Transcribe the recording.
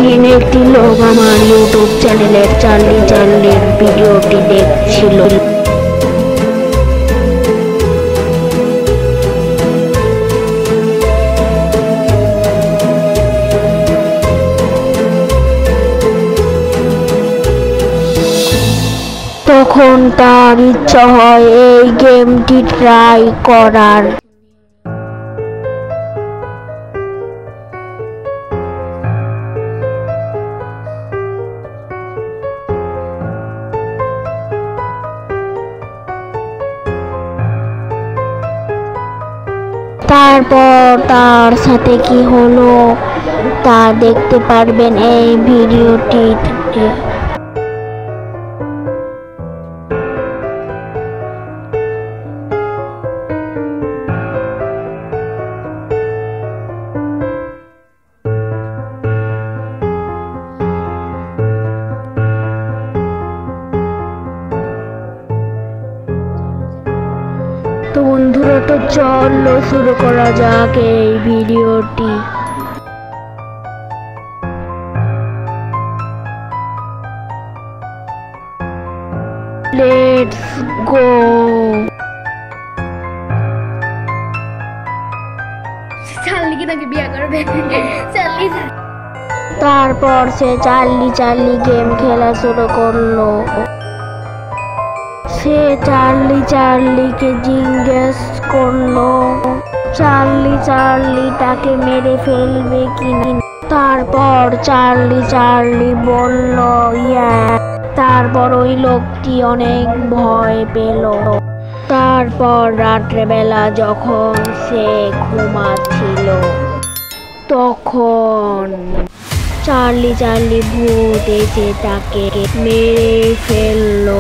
একদিন একটি লোক আমার ইউটিউব চ্যানেলের চার্লি চার্লির ভিডিওটি দেখছিল। তখন তার ইচ্ছা হয় এই গেমটি ট্রাই করার। তারপর তার সাথে কি হলো তা দেখতে পারবেন এই ভিডিওটিতে। তো বন্ধুরা, তো চলো শুরু করা যাক এই ভিডিওটি। Let's go. চার্লিকে নাকি বিয়ে করবে। চার্লি তারপর সে চার্লি চার্লি গেম খেলা শুরু করলো। সে চার্লি চার্লিকে জিজ্ঞেস করলো চার্লি চার্লি তাকে মেরে ফেলবে কিনা। তারপর চার্লি চার্লি বলল ইয়া। তারপর ওই লোকটি অনেক ভয় পেল। তারপর রাত্রেবেলা যখন সে ঘুমাচ্ছিল তখন চার্লি চার্লি ভূত এসে তাকে মেরে ফেললো।